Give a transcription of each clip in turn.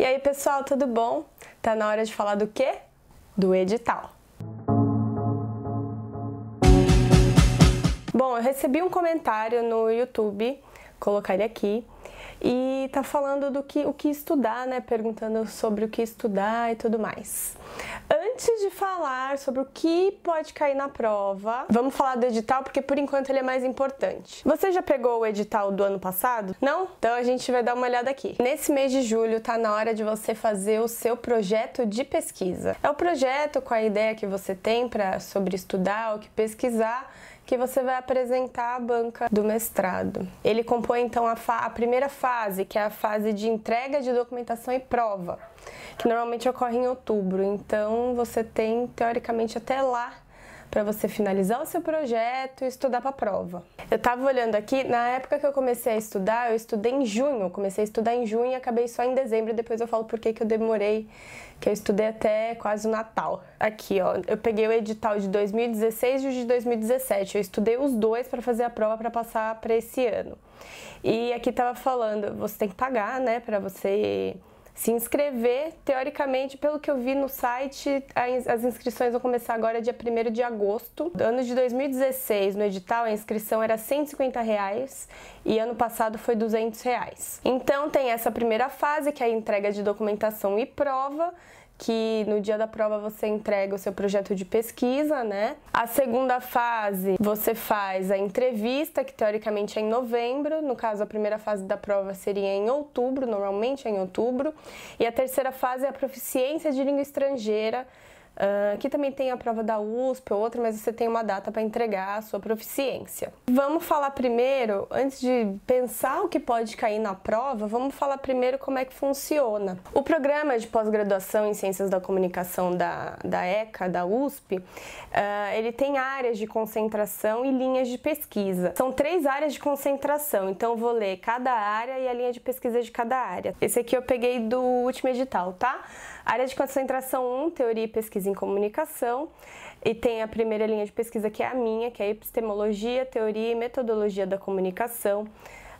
E aí, pessoal, tudo bom? Tá na hora de falar do quê? Do edital. Bom, eu recebi um comentário no YouTube, colocar ele aqui, e tá falando do o que estudar, né? Perguntando sobre o que estudar e tudo mais. Antes de falar sobre o que pode cair na prova, vamos falar do edital porque por enquanto ele é mais importante. Você já pegou o edital do ano passado? Não? Então a gente vai dar uma olhada aqui. Nesse mês de julho tá na hora de você fazer o seu projeto de pesquisa. É o projeto com a ideia que você tem sobre estudar, o que pesquisar, que você vai apresentar à banca do mestrado. Ele compõe então a primeira fase, que é a fase de entrega de documentação e prova, que normalmente ocorre em outubro. Então você tem teoricamente até lá para você finalizar o seu projeto e estudar para a prova. Eu estava olhando aqui, na época que eu comecei a estudar, eu estudei em junho, eu comecei a estudar em junho e acabei só em dezembro, depois eu falo por que eu demorei, que eu estudei até quase o Natal. Aqui, ó, eu peguei o edital de 2016 e o de 2017, eu estudei os dois para fazer a prova para passar para esse ano. E aqui tava falando, você tem que pagar, né, para você se inscrever. Teoricamente, pelo que eu vi no site, as inscrições vão começar agora dia 1º de agosto. No ano de 2016, no edital, a inscrição era R$150 e ano passado foi R$200. Então tem essa primeira fase, que é a entrega de documentação e prova, que no dia da prova você entrega o seu projeto de pesquisa, né? A segunda fase, você faz a entrevista, que teoricamente é em novembro. No caso, a primeira fase da prova seria em outubro, normalmente é em outubro. E a terceira fase é a proficiência de língua estrangeira. Aqui também tem a prova da USP ou outra, mas você tem uma data para entregar a sua proficiência. Vamos falar primeiro, antes de pensar o que pode cair na prova, vamos falar primeiro como é que funciona. O programa de pós-graduação em Ciências da Comunicação da ECA, da USP, ele tem áreas de concentração e linhas de pesquisa. São 3 áreas de concentração, então eu vou ler cada área e a linha de pesquisa de cada área. Esse aqui eu peguei do último edital, tá? Área de concentração 1, Teoria e Pesquisa em Comunicação, e tem a primeira linha de pesquisa que é a minha, que é Epistemologia, Teoria e Metodologia da Comunicação.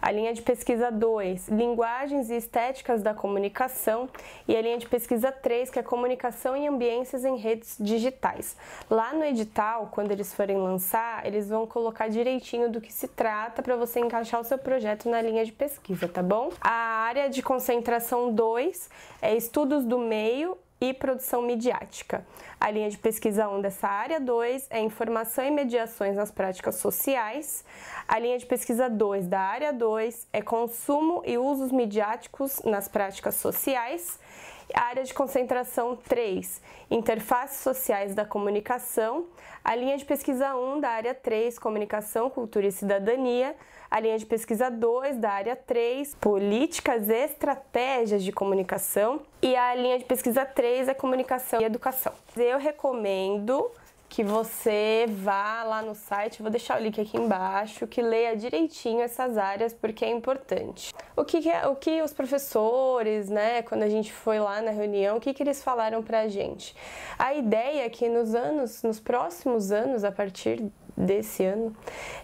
A linha de pesquisa 2, Linguagens e Estéticas da Comunicação, e a linha de pesquisa 3, que é Comunicação e Ambiências em Redes Digitais. Lá no edital, quando eles forem lançar, eles vão colocar direitinho do que se trata para você encaixar o seu projeto na linha de pesquisa, tá bom? A área de concentração 2 é Estudos do Meio e Produção Midiática. A linha de pesquisa 1 dessa área 2 é Informação e Mediações nas Práticas Sociais. A linha de pesquisa 2 da área 2 é Consumo e Usos Midiáticos nas Práticas Sociais. A área de concentração 3, Interfaces Sociais da Comunicação. A linha de pesquisa 1 da área 3, Comunicação, Cultura e Cidadania. A linha de pesquisa 2 da área 3, Políticas e Estratégias de Comunicação. E a linha de pesquisa 3 é Comunicação e Educação. Eu recomendo que você vá lá no site, vou deixar o link aqui embaixo, que leia direitinho essas áreas, porque é importante. O que os professores, né, quando a gente foi lá na reunião, o que eles falaram pra gente? A ideia é que nos próximos anos, a partir desse ano,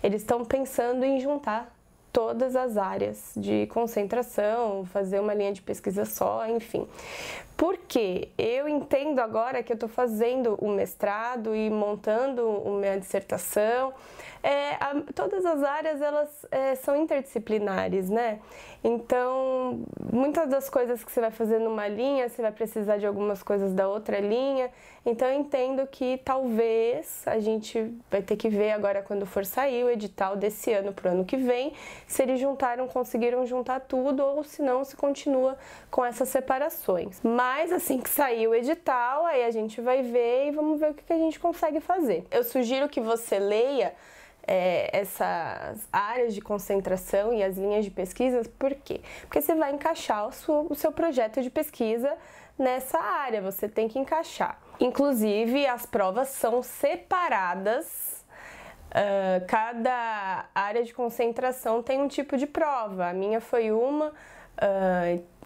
eles estão pensando em juntar todas as áreas de concentração, fazer uma linha de pesquisa só, enfim. Porque eu entendo agora que eu estou fazendo o mestrado e montando a minha dissertação, todas as áreas elas são interdisciplinares, né? Então, muitas das coisas que você vai fazer numa linha, você vai precisar de algumas coisas da outra linha. Então, eu entendo que talvez a gente vai ter que ver agora quando for sair o edital desse ano para o ano que vem, se eles conseguiram juntar tudo ou se não, se continua com essas separações. Mas assim que sair o edital, aí a gente vai ver e vamos ver o que a gente consegue fazer. Eu sugiro que você leia essas áreas de concentração e as linhas de pesquisa. Por quê? Porque você vai encaixar o seu projeto de pesquisa nessa área, você tem que encaixar. Inclusive, as provas são separadas. Cada área de concentração tem um tipo de prova. A minha foi uma,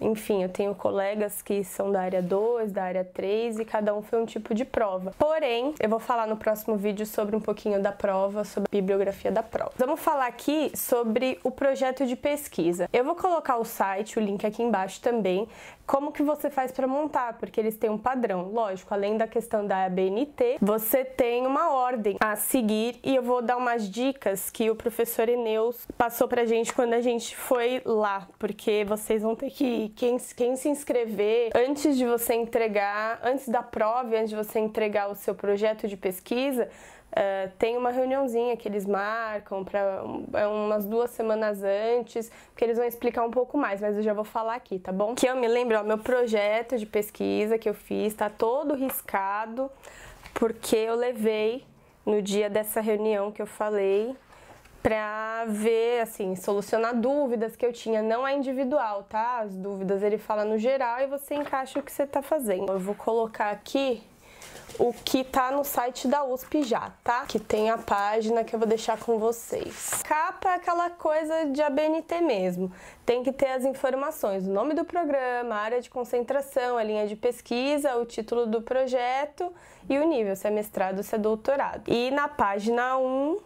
Enfim, eu tenho colegas que são da área 2, da área 3 e cada um foi um tipo de prova. Porém, eu vou falar no próximo vídeo sobre um pouquinho da prova, sobre a bibliografia da prova. Vamos falar aqui sobre o projeto de pesquisa. Eu vou colocar o site, o link aqui embaixo também, como que você faz para montar, porque eles têm um padrão. Lógico, além da questão da ABNT, você tem uma ordem a seguir e eu vou dar umas dicas que o professor Eneus passou pra gente quando a gente foi lá, porque vocês vão ter que, quem se inscrever, antes de você entregar, antes da prova, antes de você entregar o seu projeto de pesquisa, tem uma reuniãozinha que eles marcam para umas 2 semanas antes, porque eles vão explicar um pouco mais, mas eu já vou falar aqui, tá bom? Que eu me lembro, ó, meu projeto de pesquisa que eu fiz tá todo riscado, porque eu levei no dia dessa reunião que eu falei, pra ver, assim, solucionar dúvidas que eu tinha. Não é individual, tá? As dúvidas ele fala no geral e você encaixa o que você tá fazendo. Eu vou colocar aqui o que tá no site da USP já, tá? Que tem a página que eu vou deixar com vocês. Capa é aquela coisa de ABNT mesmo. Tem que ter as informações, o nome do programa, a área de concentração, a linha de pesquisa, o título do projeto e o nível, se é mestrado ou se é doutorado. E na página 1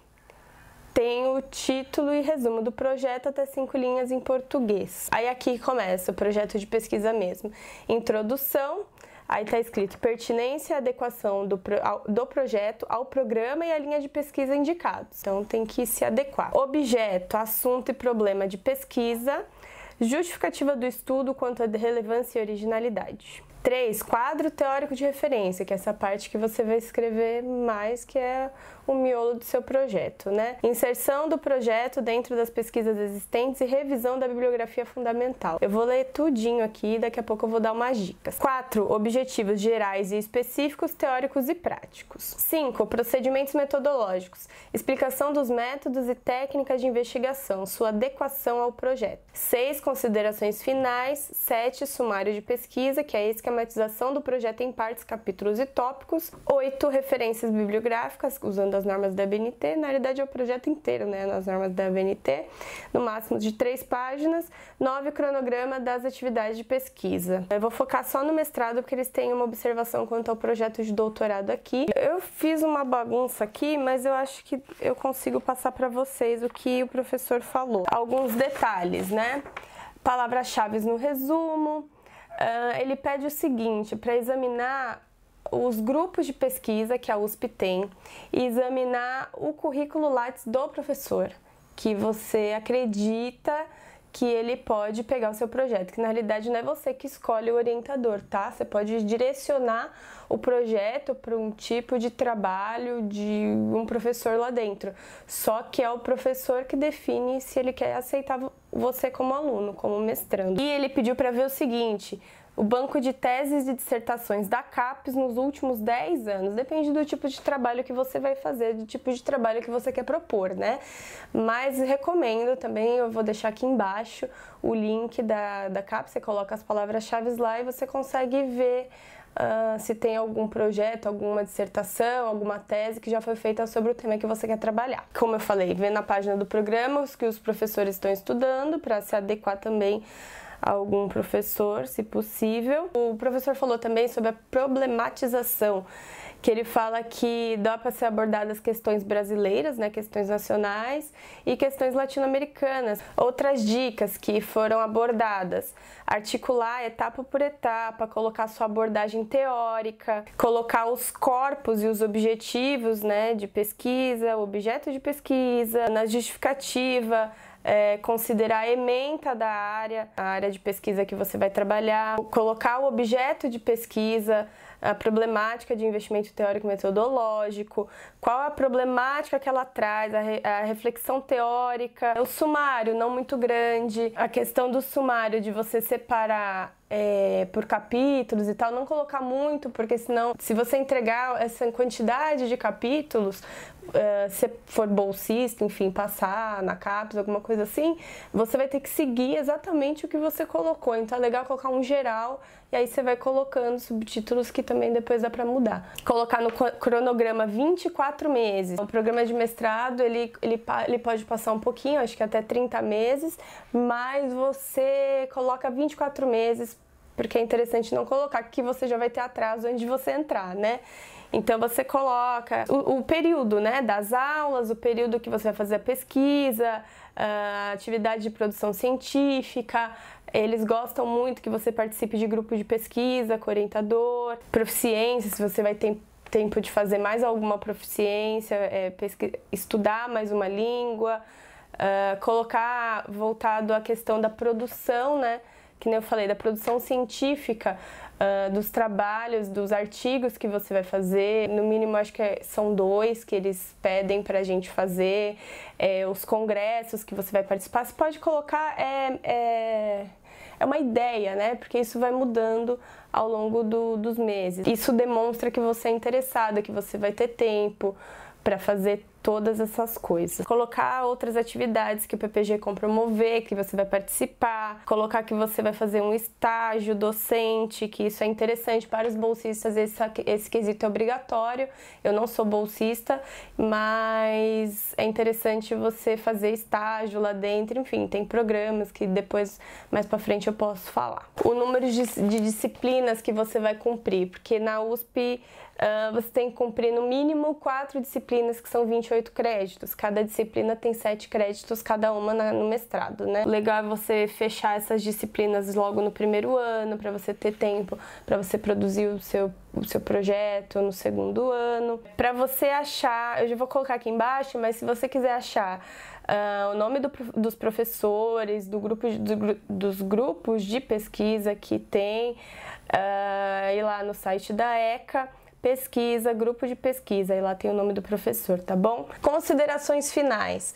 tem o título e resumo do projeto, até 5 linhas em português. Aí aqui começa o projeto de pesquisa mesmo. Introdução, aí tá escrito pertinência e adequação do projeto ao programa e à linha de pesquisa indicados. Então tem que se adequar. Objeto, assunto e problema de pesquisa. Justificativa do estudo quanto à relevância e originalidade. 3. Quadro teórico de referência, que é essa parte que você vai escrever mais, que é o miolo do seu projeto, né? Inserção do projeto dentro das pesquisas existentes e revisão da bibliografia fundamental. Eu vou ler tudinho aqui, daqui a pouco eu vou dar umas dicas. 4. Objetivos gerais e específicos, teóricos e práticos. 5. Procedimentos metodológicos. Explicação dos métodos e técnicas de investigação, sua adequação ao projeto. 6. Considerações finais. 7. Sumário de pesquisa, que é a esquematização do projeto em partes, capítulos e tópicos. 8. Referências bibliográficas, usando as normas da ABNT. Na realidade é o projeto inteiro, né, nas normas da ABNT, no máximo de 3 páginas. 9. Cronograma das atividades de pesquisa. Eu vou focar só no mestrado, porque eles têm uma observação quanto ao projeto de doutorado aqui. Eu fiz uma bagunça aqui, mas eu acho que eu consigo passar para vocês o que o professor falou. Alguns detalhes, né? Palavras-chave no resumo. Ele pede o seguinte, para examinar os grupos de pesquisa que a USP tem e examinar o currículo Lattes do professor, que você acredita que ele pode pegar o seu projeto, que na realidade não é você que escolhe o orientador, tá? Você pode direcionar o projeto para um tipo de trabalho de um professor lá dentro, só que é o professor que define se ele quer aceitar você como aluno, como mestrando. E ele pediu para ver o seguinte: o banco de teses e dissertações da CAPES nos últimos 10 anos. Depende do tipo de trabalho que você vai fazer, do tipo de trabalho que você quer propor, né? Mas recomendo também, eu vou deixar aqui embaixo o link da CAPES, você coloca as palavras-chave lá e você consegue ver se tem algum projeto, alguma dissertação, alguma tese que já foi feita sobre o tema que você quer trabalhar. Como eu falei, vê na página do programa os que os professores estão estudando para se adequar também algum professor, se possível. O professor falou também sobre a problematização, que ele fala que dá para ser abordadas questões brasileiras, né, questões nacionais e questões latino-americanas. Outras dicas que foram abordadas: articular etapa por etapa, colocar sua abordagem teórica, colocar os corpos e os objetivos, né, de pesquisa, o objeto de pesquisa, na justificativa, considerar a ementa da área, a área de pesquisa que você vai trabalhar, colocar o objeto de pesquisa, a problemática de investimento teórico metodológico, qual a problemática que ela traz, a reflexão teórica, o sumário não muito grande, a questão do sumário de você separar por capítulos e tal, não colocar muito, porque senão, se você entregar essa quantidade de capítulos, se for bolsista, enfim, passar na CAPES, alguma coisa assim, você vai ter que seguir exatamente o que você colocou. Então é legal colocar um geral e aí você vai colocando subtítulos que também depois dá para mudar. Colocar no cronograma 24 meses. O programa de mestrado, ele pode passar um pouquinho, acho que até 30 meses, mas você coloca 24 meses, porque é interessante não colocar que você já vai ter atraso antes de você entrar, né? Então você coloca o período, né, das aulas, o período que você vai fazer a pesquisa, a atividade de produção científica. Eles gostam muito que você participe de grupo de pesquisa com orientador, proficiência, se você vai ter tempo de fazer mais alguma proficiência, estudar mais uma língua, colocar voltado à questão da produção, né? Que nem eu falei, da produção científica, dos trabalhos, dos artigos que você vai fazer. No mínimo, acho que são 2 que eles pedem pra gente fazer, os congressos que você vai participar. Você pode colocar, é uma ideia, né? Porque isso vai mudando ao longo dos meses. Isso demonstra que você é interessada, que você vai ter tempo para fazer todas essas coisas. Colocar outras atividades que o PPG promover, que você vai participar, colocar que você vai fazer um estágio docente, que isso é interessante para os bolsistas, esse quesito é obrigatório. Eu não sou bolsista, mas é interessante você fazer estágio lá dentro, enfim, tem programas que depois, mais para frente, eu posso falar. O número de disciplinas que você vai cumprir, porque na USP você tem que cumprir no mínimo 4 disciplinas, que são 28 créditos. Cada disciplina tem 7 créditos, cada uma no mestrado, né? O legal é você fechar essas disciplinas logo no primeiro ano, para você ter tempo para você produzir o seu projeto no segundo ano. Para você achar, eu já vou colocar aqui embaixo, mas se você quiser achar o nome dos professores, dos grupos de pesquisa que tem, ir lá no site da ECA, pesquisa, grupo de pesquisa, e lá tem o nome do professor, tá bom? Considerações finais.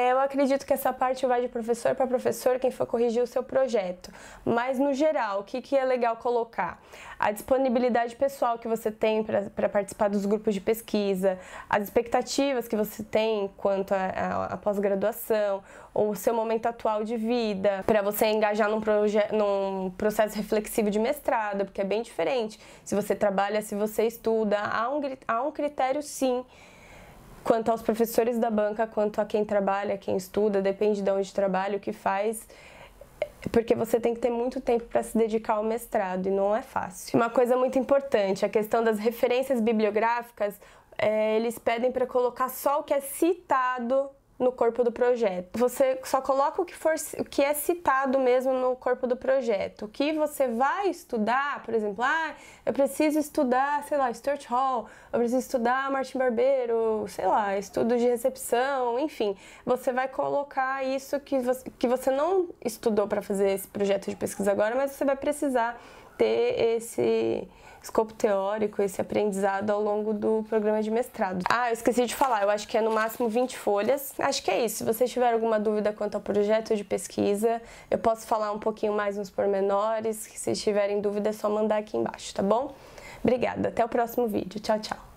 Eu acredito que essa parte vai de professor para professor, quem for corrigir o seu projeto. Mas, no geral, o que é legal colocar? A disponibilidade pessoal que você tem para participar dos grupos de pesquisa, as expectativas que você tem quanto à pós-graduação, ou o seu momento atual de vida, para você engajar num processo reflexivo de mestrado, porque é bem diferente. Se você trabalha, se você estuda, há um critério, sim, quanto aos professores da banca, quanto a quem trabalha, quem estuda, depende de onde trabalha, o que faz, porque você tem que ter muito tempo para se dedicar ao mestrado e não é fácil. Uma coisa muito importante, a questão das referências bibliográficas, eles pedem para colocar só o que é citado no corpo do projeto. Você só coloca o que é citado mesmo no corpo do projeto. O que você vai estudar, por exemplo, eu preciso estudar, sei lá, Stuart Hall, eu preciso estudar Martin Barbeiro, sei lá, estudos de recepção, enfim. Você vai colocar isso que você não estudou para fazer esse projeto de pesquisa agora, mas você vai precisar ter esse escopo teórico, esse aprendizado ao longo do programa de mestrado. Eu esqueci de falar, eu acho que é no máximo 20 folhas. Acho que é isso. Se vocês tiverem alguma dúvida quanto ao projeto de pesquisa, eu posso falar um pouquinho mais nos pormenores. Se vocês tiverem dúvida, é só mandar aqui embaixo, tá bom? Obrigada, até o próximo vídeo. Tchau, tchau!